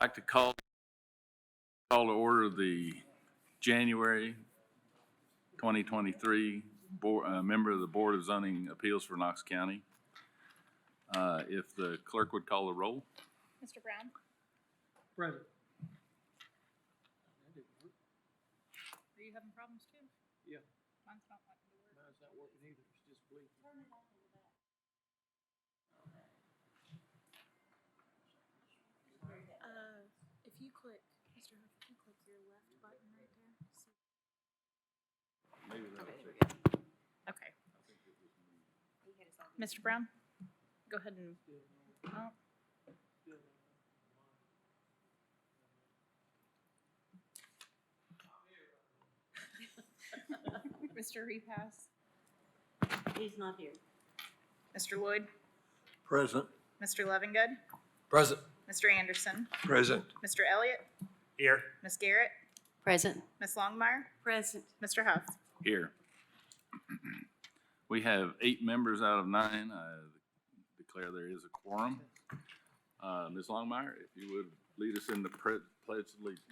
I'd like to call to order the January 2023 member of the Board of Zoning Appeals for Knox County. If the clerk would call the roll. Mr. Brown? Present. Are you having problems too? Yeah. Mine's not wanting to work. Mine's not working either. It's just bleeding. Turn it on in the back. If you click, Mr. Huff, if you click your left button right there. See. Maybe Okay, there we go. Okay. Mr. Brown, go ahead and, oh. Mr. Repass, He's not here. Mr. Wood, Present. Mr. Levingood, Present. Mr. Anderson, Present. Mr. Elliott, Here. Ms. Garrett, Present. Ms. Longmire, Present. Mr. Huff. Here. We have 8 members out of 9. I declare there is a quorum. Ms. Longmire, if you would lead us in the Pledge of Allegiance.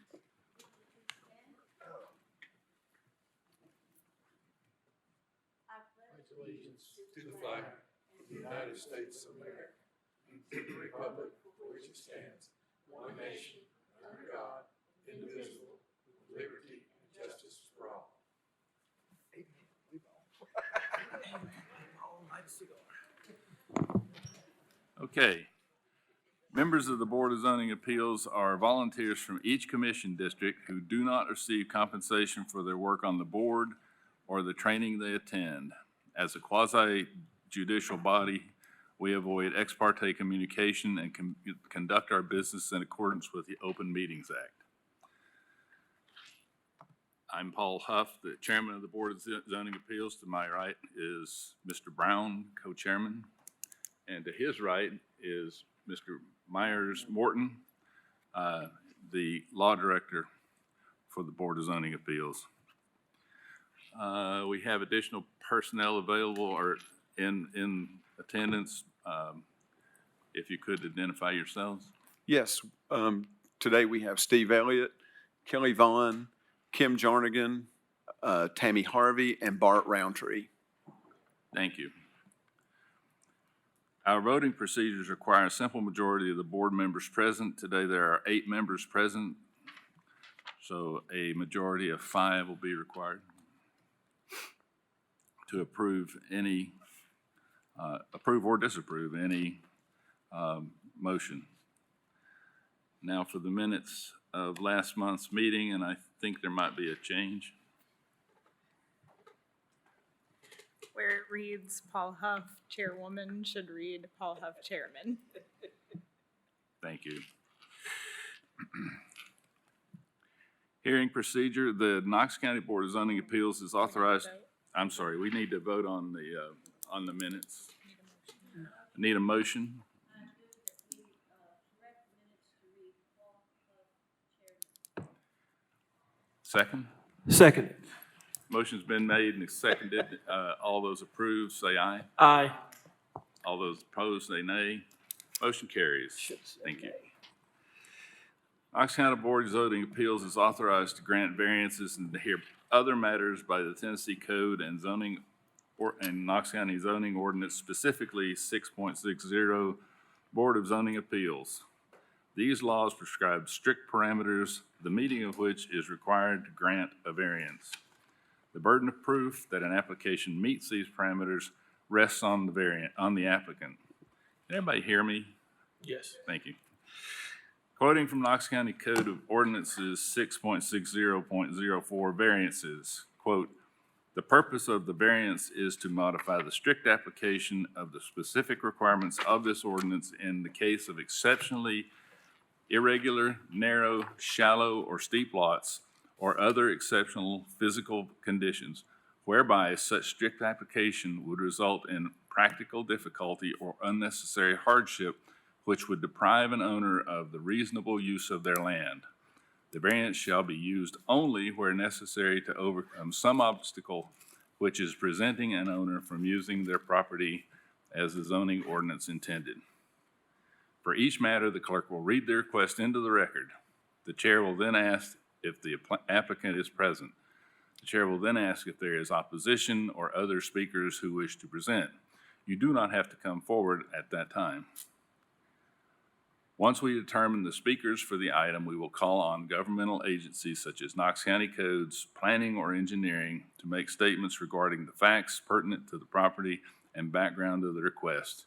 Allegiance to the flag of the United States of America, and to the republic for which it stands, one nation, under God, indivisible, with liberty and justice for all. Okay. Members of the Board of Zoning Appeals are volunteers from each commission district who do not receive compensation for their work on the board or the training they attend. As a quasi-judicial body, we avoid ex parte communication and conduct our business in accordance with the Open Meetings Act. I'm Paul Huff, the chairman of the Board of Zoning Appeals. To my right is Mr. Brown, co-chairman, and to his right is Mr. Myers Morton, the law director for the Board of Zoning Appeals. We have additional personnel available or in attendance. If you could identify yourselves. Yes, today we have Steve Elliott, Kelly Vaughn, Kim Jarnigan, Tammy Harvey, and Bart Roundtree. Thank you. Our voting procedures require a simple majority of the board members present. Today there are 8 members present, so a majority of 5 will be required to approve any, approve or disapprove any motion. Now for the minutes of last month's meeting, and I think there might be a change. Where it reads Paul Huff, chairwoman, should read Paul Huff, chairman. Thank you. Hearing procedure, the Knox County Board of Zoning Appeals is authorized. I'm sorry, we need to vote on the minutes. Need a motion? Second? Second. Motion's been made and seconded. All those approved, say aye. Aye. All those opposed, say nay. Motion carries. Thank you. Knox County Board of Zoning Appeals is authorized to grant variances and to hear other matters by the Tennessee Code and zoning and Knox County zoning ordinance, specifically 6.60 Board of Zoning Appeals. These laws prescribe strict parameters, the meeting of which is required to grant a variance. The burden of proof that an application meets these parameters rests on the applicant. Can everybody hear me? Yes. Thank you. Quoting from Knox County Code of Ordinances 6.60.04 variances, quote, "The purpose of the variance is to modify the strict application of the specific requirements of this ordinance in the case of exceptionally irregular, narrow, shallow, or steep lots or other exceptional physical conditions whereby such strict application would result in practical difficulty or unnecessary hardship which would deprive an owner of the reasonable use of their land. The variance shall be used only where necessary to overcome some obstacle which is preventing an owner from using their property as the zoning ordinance intended. For each matter, the clerk will read the request into the record. The chair will then ask if the applicant is present. The chair will then ask if there is opposition or other speakers who wish to present. You do not have to come forward at that time. Once we determine the speakers for the item, we will call on governmental agencies such as Knox County Codes, Planning, or Engineering to make statements regarding the facts pertinent to the property and background of the request.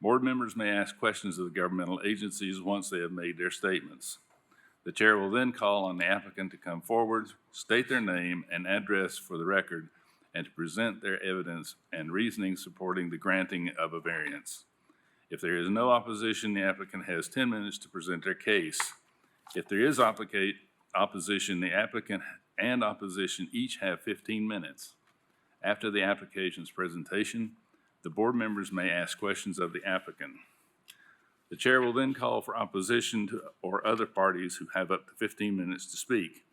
Board members may ask questions of the governmental agencies once they have made their statements. The chair will then call on the applicant to come forward, state their name and address for the record, and to present their evidence and reasoning supporting the granting of a variance. If there is no opposition, the applicant has 10 minutes to present their case. If there is opposition, the applicant and opposition each have 15 minutes. After the application's presentation, the board members may ask questions of the applicant. The chair will then call for opposition or other parties who have up to 15 minutes to speak.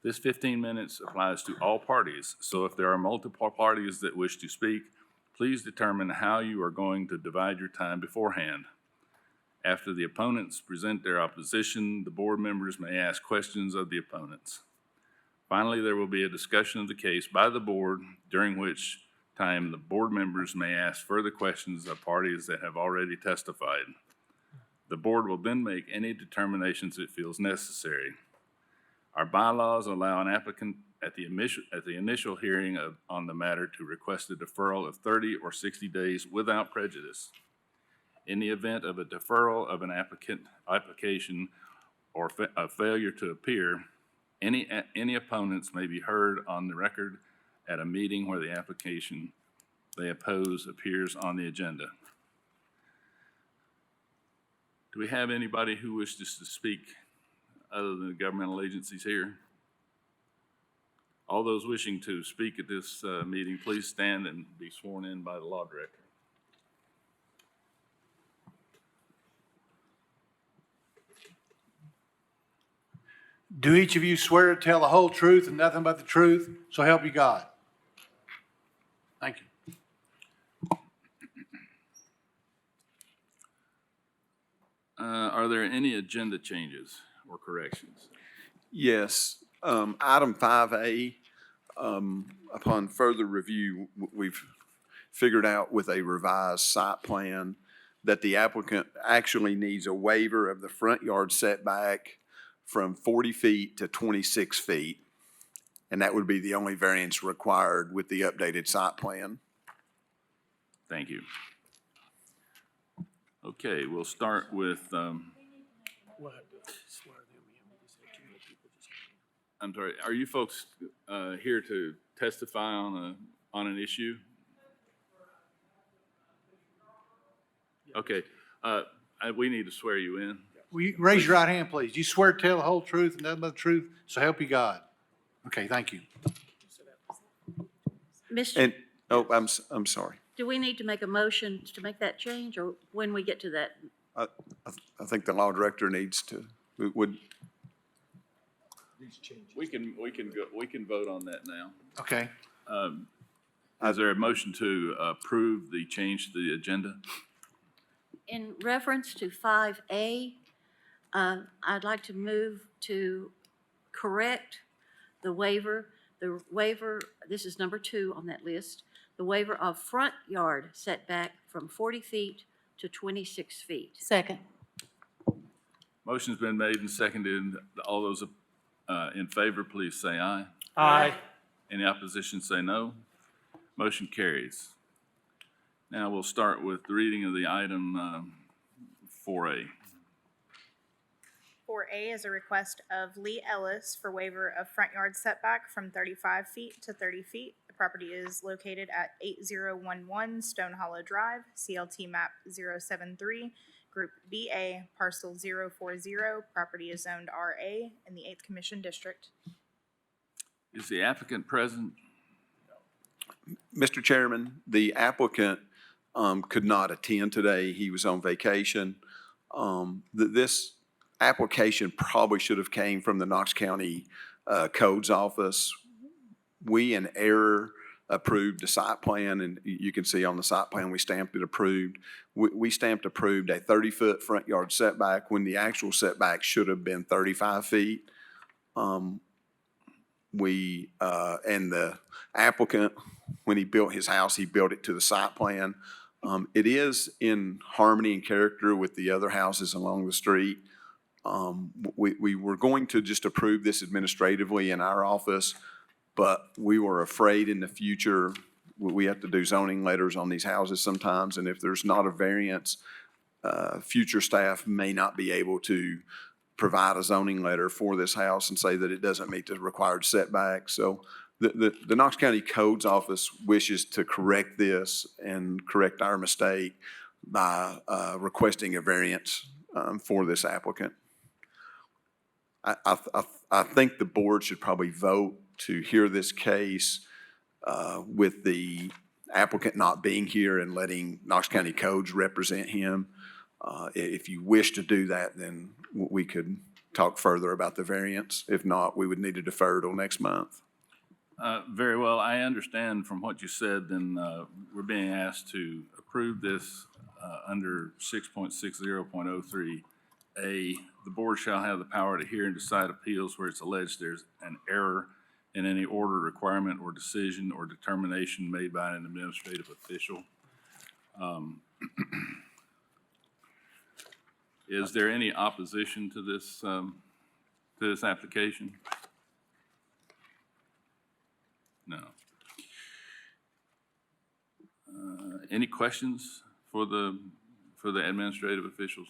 This 15 minutes applies to all parties, so if there are multiple parties that wish to speak, please determine how you are going to divide your time beforehand. After the opponents present their opposition, the board members may ask questions of the opponents. Finally, there will be a discussion of the case by the board, during which time the board members may ask further questions of parties that have already testified. The board will then make any determinations it feels necessary. Our bylaws allow an applicant at the initial hearing on the matter to request a deferral of 30 or 60 days without prejudice. In the event of a deferral of an application or a failure to appear, any opponents may be heard on the record at a meeting where the application they oppose appears on the agenda. Do we have anybody who wishes to speak other than the governmental agencies here? All those wishing to speak at this meeting, please stand and be sworn in by the law director. Do each of you swear to tell the whole truth and nothing but the truth, so help you God? Thank you. Are there any agenda changes or corrections? Yes, item 5A, upon further review, we've figured out with a revised site plan that the applicant actually needs a waiver of the front yard setback from 40 feet to 26 feet. And that would be the only variance required with the updated site plan. Thank you. Okay, we'll start with, I'm sorry, are you folks here to testify on an issue? Okay, we need to swear you in. Will you raise your right hand, please? Do you swear to tell the whole truth and nothing but the truth, so help you God? Okay, thank you. Mr., I'm sorry. do we need to make a motion to make that change, or when we get to that? I think the law director needs to, would, We can vote on that now. Okay. Is there a motion to approve the change to the agenda? In reference to 5A, I'd like to move to correct the waiver. The waiver, this is number 2 on that list, the waiver of front yard setback from 40 feet to 26 feet. Second. Motion's been made and seconded. All those in favor, please say aye. Aye. Any opposition, say no. Motion carries. Now we'll start with the reading of the item 4A. 4A is a request of Lee Ellis for waiver of front yard setback from 35 feet to 30 feet. The property is located at 8011 Stone Hollow Drive, CLT map 073, Group BA, parcel 040. Property is zoned RA in the 8th Commission District. Is the applicant present? Mr. Chairman, the applicant could not attend today. He was on vacation. This application probably should have came from the Knox County Codes Office. We, in error, approved the site plan, and you can see on the site plan we stamped it approved. we stamped approved a 30-foot front yard setback when the actual setback should have been 35 feet. And the applicant, when he built his house, he built it to the site plan. It is in harmony and character with the other houses along the street. We were going to just approve this administratively in our office, but we were afraid in the future, we have to do zoning letters on these houses sometimes, and if there's not a variance, future staff may not be able to provide a zoning letter for this house and say that it doesn't meet the required setback. So the Knox County Codes Office wishes to correct this and correct our mistake by requesting a variance for this applicant. I think the board should probably vote to hear this case with the applicant not being here and letting Knox County Codes represent him. If you wish to do that, then we could talk further about the variance. If not, we would need to defer till next month. Very well. I understand from what you said, then we're being asked to approve this under 6.60.03A. The board shall have the power to hear and decide appeals where it's alleged there's an error in any order, requirement, or decision or determination made by an administrative official. Is there any opposition to this application? No. Any questions for the administrative officials?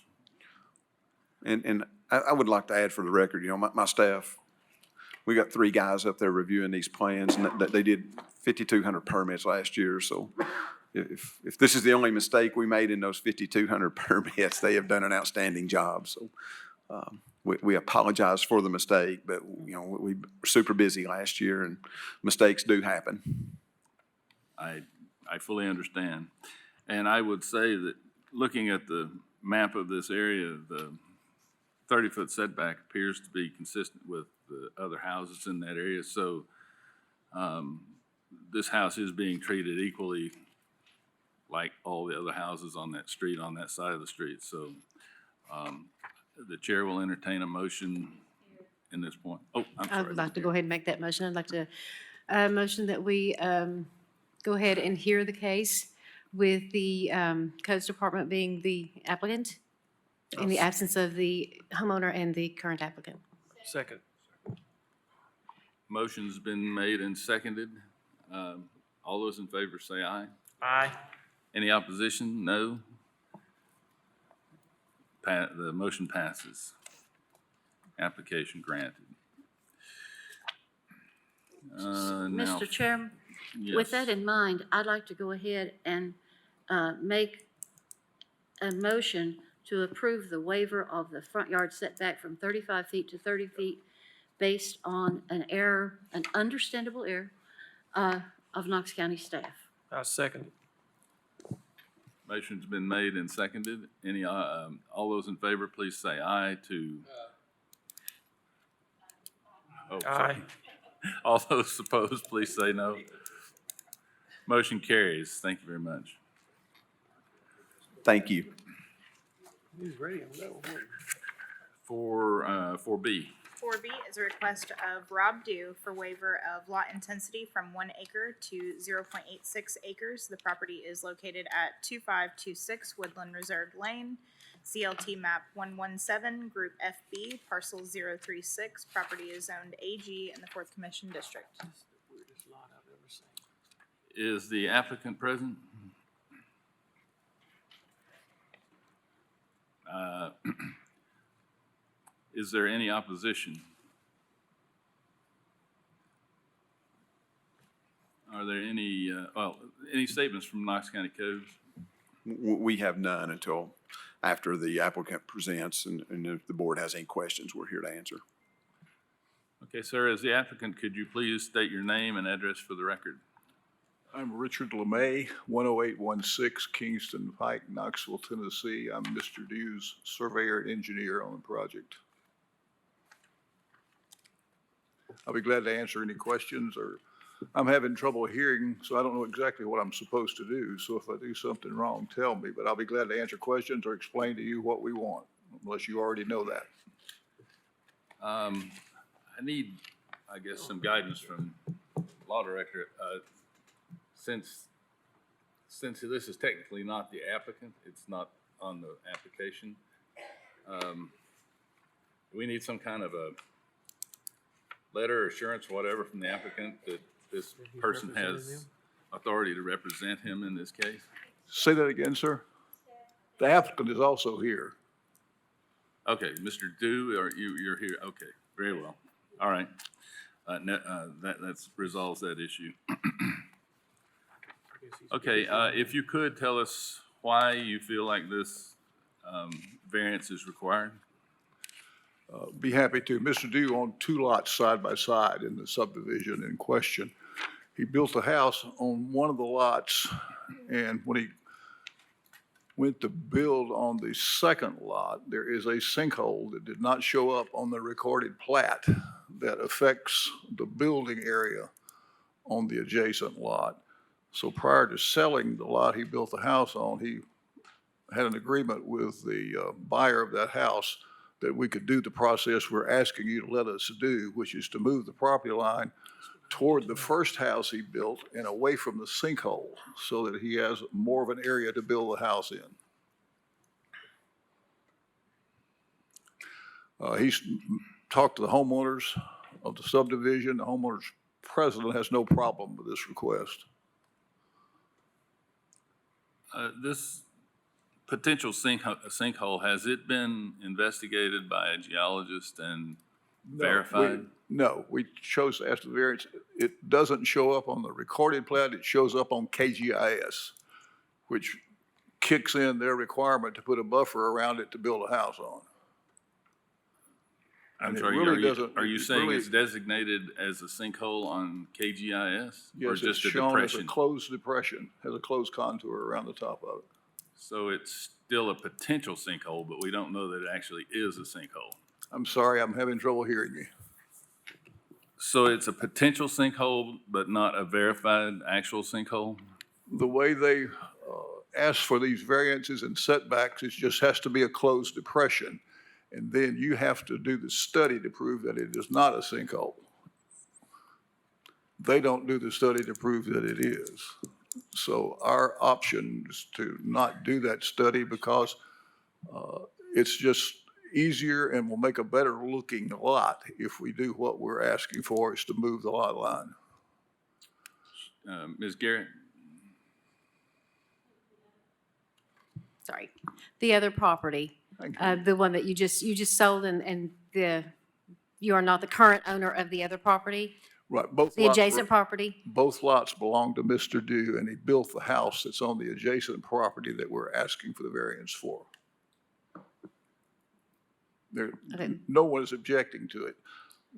And I would like to add for the record, my staff, we got 3 guys up there reviewing these plans, and they did 5,200 permits last year. So if this is the only mistake we made in those 5,200 permits, they have done an outstanding job. So we apologize for the mistake, but we were super busy last year, and mistakes do happen. I fully understand. And I would say that looking at the map of this area, the 30-foot setback appears to be consistent with the other houses in that area. So this house is being treated equally like all the other houses on that street, on that side of the street. So the chair will entertain a motion in this point. Oh, I'm sorry. I would like to go ahead and make that motion. I'd like to motion that we go ahead and hear the case with the Codes Department being the applicant in the absence of the homeowner and the current applicant. Second. Motion's been made and seconded. All those in favor say aye. Aye. Any opposition? No. The motion passes. Application granted. Now, Mr. Chairman, yes. with that in mind, I'd like to go ahead and make a motion to approve the waiver of the front yard setback from 35 feet to 30 feet based on an error, an understandable error of Knox County staff. I'll second it. Motion's been made and seconded. Any, all those in favor, please say aye to. Oh, sorry. Aye. All those opposed, please say no. Motion carries. Thank you very much. Thank you. He's ready on that one. For B. 4B is a request of Rob Dew for waiver of lot intensity from 1 acre to 0.86 acres. The property is located at 2526 Woodland Reserve Lane, CLT map 117, group FB, parcel 036. Property is zoned AG in the 4th Commission District. That's the weirdest lot I've ever seen. Is the applicant present? Is there any opposition? Are there any, any statements from Knox County Codes? We have none until after the applicant presents, and if the board has any questions, we're here to answer. Okay, sir, as the applicant, could you please state your name and address for the record? I'm Richard LeMay, 10816 Kingston Pike, Knoxville, Tennessee. I'm Mr. Dew's surveyor and engineer on the project. I'll be glad to answer any questions or I'm having trouble hearing, so I don't know exactly what I'm supposed to do. So if I do something wrong, tell me, but I'll be glad to answer questions or explain to you what we want, unless you already know that. I need, I guess, some guidance from law director. Since this is technically not the applicant, it's not on the application, we need some kind of a letter, assurance, whatever, from the applicant that this person has authority to represent him in this case? Say that again, sir? The applicant is also here. Okay, Mr. Dew, you're here, okay, very well, all right. That resolves that issue. Okay, if you could tell us why you feel like this variance is required? Be happy to. Mr. Dew owned two lots side by side in the subdivision in question. He built a house on one of the lots, and when he went to build on the second lot, there is a sinkhole that did not show up on the recorded plat that affects the building area on the adjacent lot. So prior to selling the lot he built the house on, he had an agreement with the buyer of that house that we could do the process we're asking you to let us do, which is to move the property line toward the first house he built and away from the sinkhole so that he has more of an area to build the house in. He's talked to the homeowners of the subdivision. The homeowners president has no problem with this request. This potential sinkhole, has it been investigated by a geologist and verified? No, we chose to ask the variance. It doesn't show up on the recorded plat. It shows up on KGIS, which kicks in their requirement to put a buffer around it to build a house on. I'm And it sorry, really doesn't- are you it saying really- it's designated as a sinkhole on KGIS? Or Yes, it's just a shown as a depression? closed depression, has a closed contour around the top of it. So it's still a potential sinkhole, but we don't know that it actually is a sinkhole. I'm sorry, I'm having trouble hearing you. So it's a potential sinkhole, but not a verified actual sinkhole? The way they ask for these variances and setbacks, it just has to be a closed depression. And then you have to do the study to prove that it is not a sinkhole. They don't do the study to prove that it is. So our option is to not do that study because it's just easier and will make a better looking lot if we do what we're asking for, is to move the lot line. Ms. Garrett? Sorry. The other property, Thank you. the one that you just sold and you are not the current owner of the other property, Right, both the lots adjacent property? both lots belong to Mr. Dew, and he built the house that's on the adjacent property that we're asking for the variance for. There, Okay. no one is objecting to it.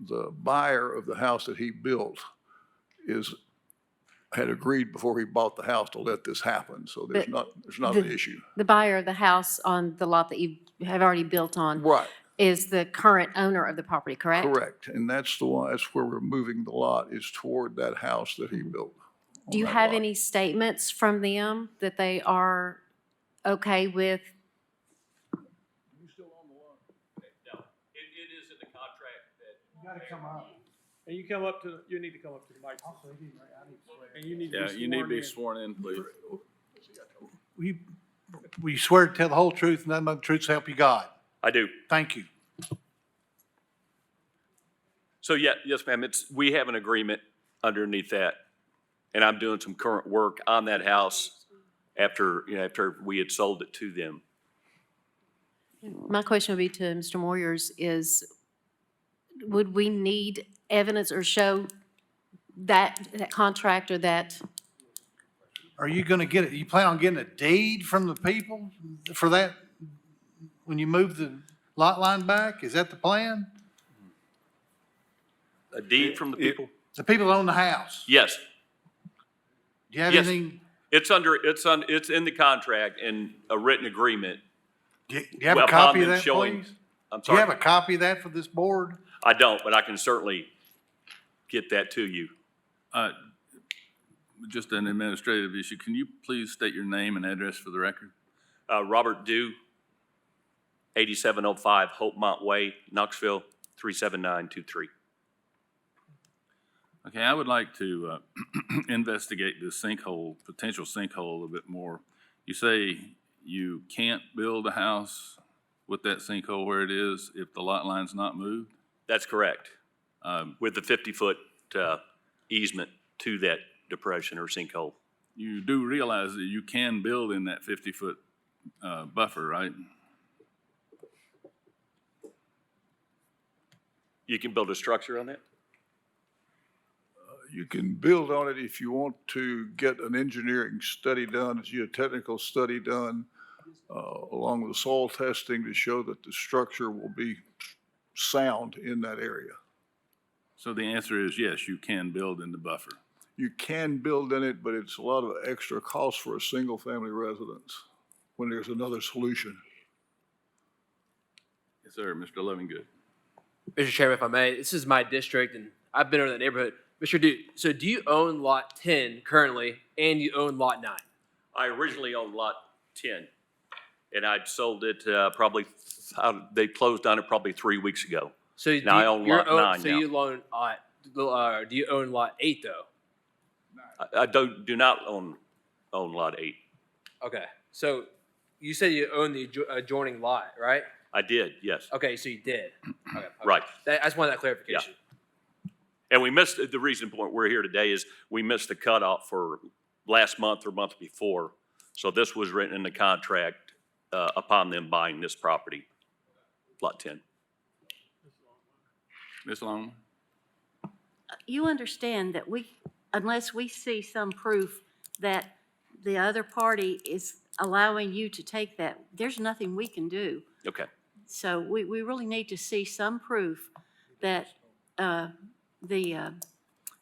The buyer of the house that he built had agreed before he bought the house to let this happen, so there's But not an issue. The buyer of the house on the lot that you have already built on Right, is the current owner of the property, correct? correct, and that's the one, that's where we're moving the lot, is toward that house that he built. Do you on that have lot. any statements from them that they are okay with? No, it is in the contract that. You gotta come up. And you need to come up to the microphone. And you need to Yeah, be you need to be sworn sworn in, please. Will you swear to tell the whole truth and nothing but the truth so help you God? I do. Thank you. So yes, ma'am, we have an agreement underneath that. And I'm doing some current work on that house after we had sold it to them. My question would be to Mr. Moyers is, would we need evidence or show that contract or that? Are you gonna get it, you plan on getting a deed from the people for that when you move the lot line back? Is that the plan? A deed from the people? The people that own the house? Yes. Do you have Yes. anything, It's in the contract and a written agreement. do you have a Upon copy of them that, showing- please? I'm Do you have sorry, a copy of that for this board? I don't, but I can certainly get that to you. just an administrative issue. Can you please state your name and address for the record? Robert Dew, 8705 Hopemont Way, Knoxville, 37923. Okay, I would like to investigate this sinkhole, potential sinkhole a little bit more. You say you can't build a house with that sinkhole where it is if the lot line's not moved? That's correct. With the 50-foot easement to that depression or sinkhole. You do realize that you can build in that 50-foot buffer, right? You can build a structure on that? You can build on it if you want to get an engineering study done, a geotechnical study done, along with soil testing to show that the structure will be sound in that area. So the answer is yes, you can build in the buffer. You can build in it, but it's a lot of extra cost for a single-family residence when there's another solution. Yes, sir, Mr. Lovingood. Mr. Chairman, if I may, this is my district, and I've been over that neighborhood. Mr. Duke, so do you own Lot 10 currently, and you own Lot 9? I originally owned Lot 10, and I'd sold it probably, they closed on it probably 3 weeks ago. So Now I own Lot 9 so now. you own, do you own Lot 8, though? I do not own Lot 8. Okay, so you said you own the adjoining lot, right? I did, yes. Okay, so you did. Okay. Right. I just wanted that clarification. And we missed, the reason point we're here today is we missed the cutoff for last month or month before. So this was written in the contract upon them buying this property, Lot 10. Ms. Long? You understand that unless we see some proof that the other party is allowing you to take that, there's nothing we can do. Okay. So we really need to see some proof that the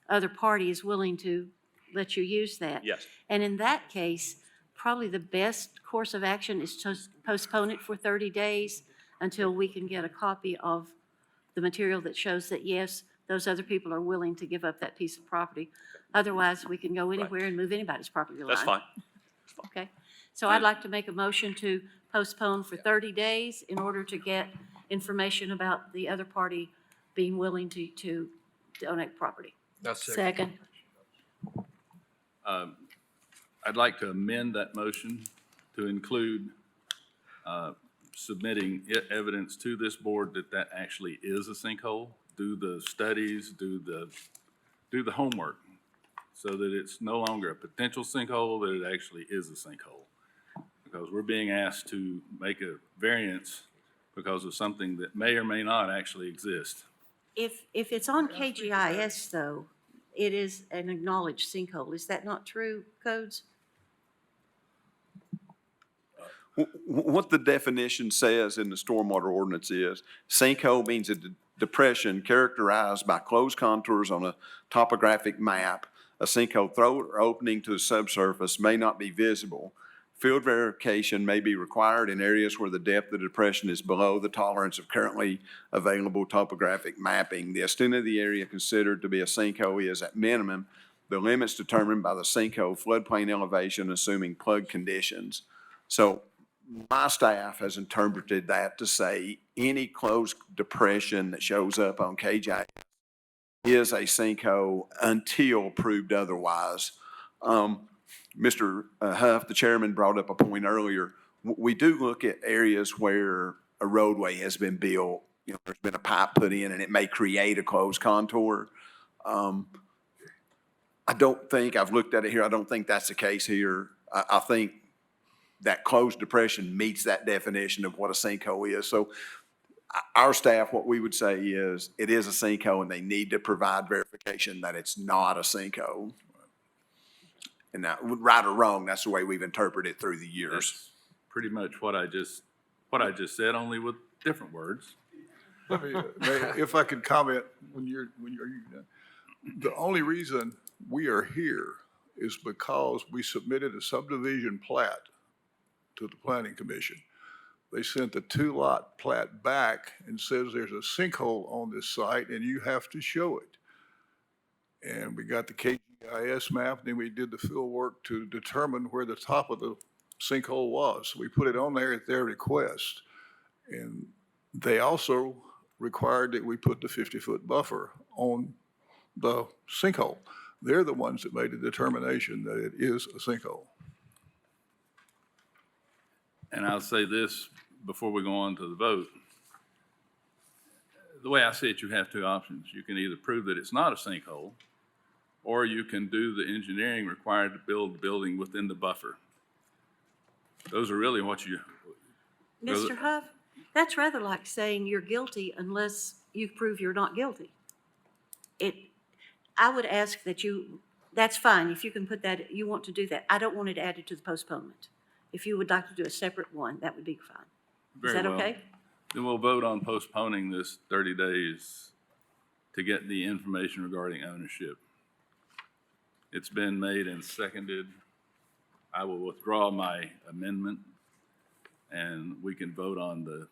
other party is willing to let you use that. Yes. And in that case, probably the best course of action is to postpone it for 30 days until we can get a copy of the material that shows that, yes, those other people are willing to give up that piece of property. Otherwise, we can go anywhere and move anybody's property line. That's fine. Okay. So I'd like to make a motion to postpone for 30 days in order to get information about the other party being willing to donate property. Second. I'd like to amend that motion to include submitting evidence to this board that that actually is a sinkhole. Do the studies, do the homework, so that it's no longer a potential sinkhole, that it actually is a sinkhole. Because we're being asked to make a variance because of something that may or may not actually exist. If it's on KGIS, though, it is an acknowledged sinkhole. Is that not true, Codes? What the definition says in the stormwater ordinance is, sinkhole means a depression characterized by closed contours on a topographic map. A sinkhole throat or opening to the subsurface may not be visible. Field verification may be required in areas where the depth of the depression is below the tolerance of currently available topographic mapping. The extent of the area considered to be a sinkhole is, at minimum, the limits determined by the sinkhole floodplain elevation, assuming plug conditions. So my staff has interpreted that to say any closed depression that shows up on KGI is a sinkhole until proved otherwise. Mr. Huff, the chairman, brought up a point earlier. We do look at areas where a roadway has been built, there's been a pipe put in and it may create a closed contour. I don't think, I've looked at it here, I don't think that's the case here. I think that closed depression meets that definition of what a sinkhole is. So our staff, what we would say is it is a sinkhole and they need to provide verification that it's not a sinkhole. And that, right or wrong, that's the way we've interpreted it through the years. That's pretty much what I just said, only with different words. If I could comment when you're done. The only reason we are here is because we submitted a subdivision plat to the Planning Commission. They sent the 2-lot plat back and says there's a sinkhole on this site and you have to show it. And we got the KGIS GIS map, then we did the field work to determine where the top of the sinkhole was. We put it on there at their request. And they also required that we put the 50-foot buffer on the sinkhole. They're the ones that made the determination that it is a sinkhole. And I'll say this before we go on to the vote. The way I see it, you have two options. You can either prove that it's not a sinkhole, or you can do the engineering required to build the building within the buffer. Those are really what you. Mr. Huff, that's rather like saying you're guilty unless you prove you're not guilty. I would ask that that's fine, if you can put that, you want to do that. I don't want it added to the postponement. If you would like to do a separate one, that would be fine. Is Very that well. okay? Then we'll vote on postponing this 30 days to get the information regarding ownership. It's been made and seconded. I will withdraw my amendment, and we can vote on the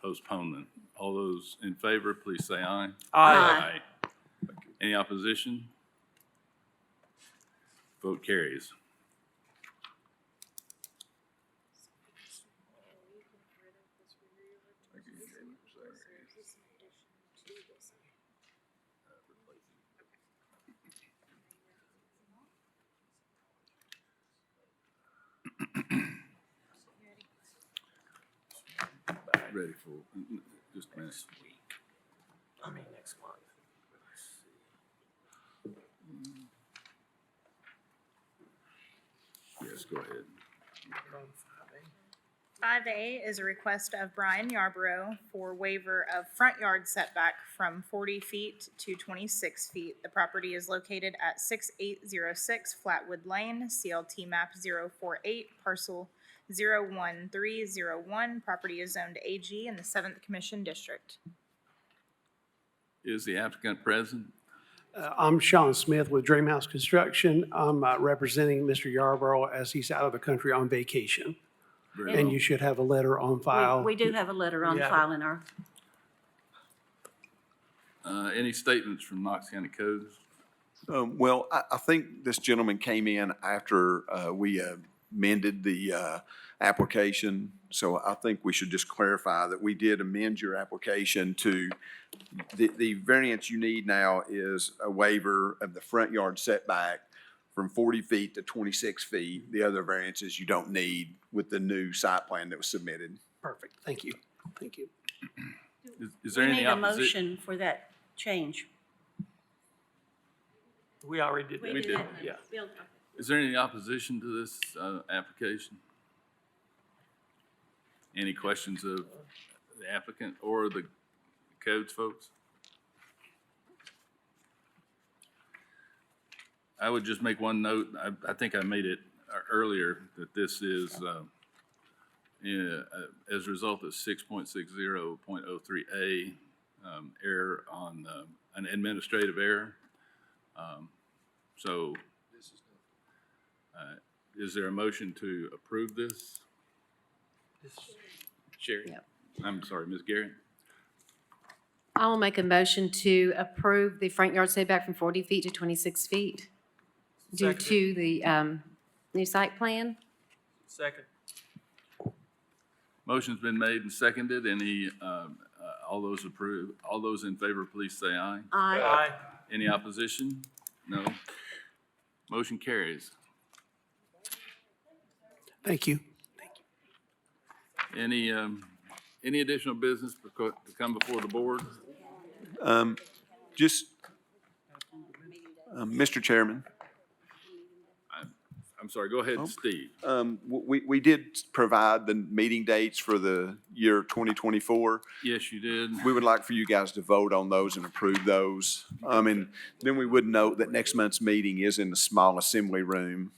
postponement. All those in favor, please say aye. Aye. Any opposition? Vote carries. Ready for, just a minute. I mean, next month. Yes, go ahead. 5A is a request of Brian Yarborough for waiver of front yard setback from 40 feet to 26 feet. The property is located at 6806 Flatwood Lane, CLT map 048, parcel 01301. Property is zoned AG in the 7th Commission District. Is the applicant present? I'm Sean Smith with Dreamhouse Construction. I'm representing Mr. Yarborough as he's out of the country on vacation. Very And well. you should have a letter on file. We do have a letter on Yeah. file in our, Any statements from Knox County Codes? Well, I think this gentleman came in after we amended the application. So I think we should just clarify that we did amend your application to, the variance you need now is a waiver of the front yard setback from 40 feet to 26 feet. The other variances you don't need with the new site plan that was submitted. Perfect. Thank you. Thank you. Is there we any need a opposition? motion for that change. We already did that. We did. Yeah. Bill, Is there any opposition to this application? Any questions of the applicant or the codes folks? I would just make one note. I think I made it earlier that this is as a result of 6.60.03A error on an administrative error. So is there a motion to approve this? Sherry. Yep. I'm sorry, Ms. Garrett? I will make a motion to approve the front yard setback from 40 feet to 26 feet due Second. to the new site plan. Second. Motion's been made and seconded. Any, all those approve, all those in favor, please say aye. aye. Any opposition? No. Motion carries. Thank you. Any additional business to come before the board? Just, Mr. Chairman, I'm sorry, go ahead, Steve. we did provide the meeting dates for the year 2024. Yes, you did. We would like for you guys to vote on those and approve those. And then we would note that next month's meeting is in the small assembly room.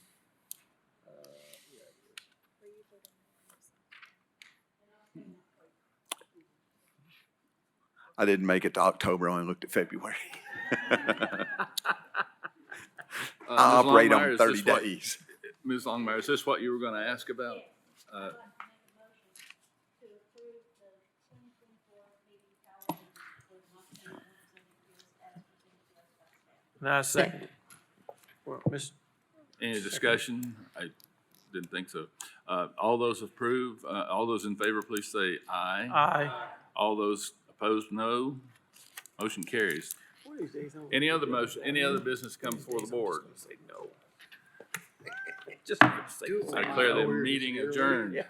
I didn't make it to October, I only looked at February. I Ms. operate Longmire, on is 30 this what- days. Ms. Longmire, is this what you were going to ask about? Now, second. Any discussion? I didn't think so. All those approve, all those in favor, please say aye. Aye. All those opposed, no. Motion carries. Any other motion, any other business come before the board? Say no. I declare the meeting adjourned.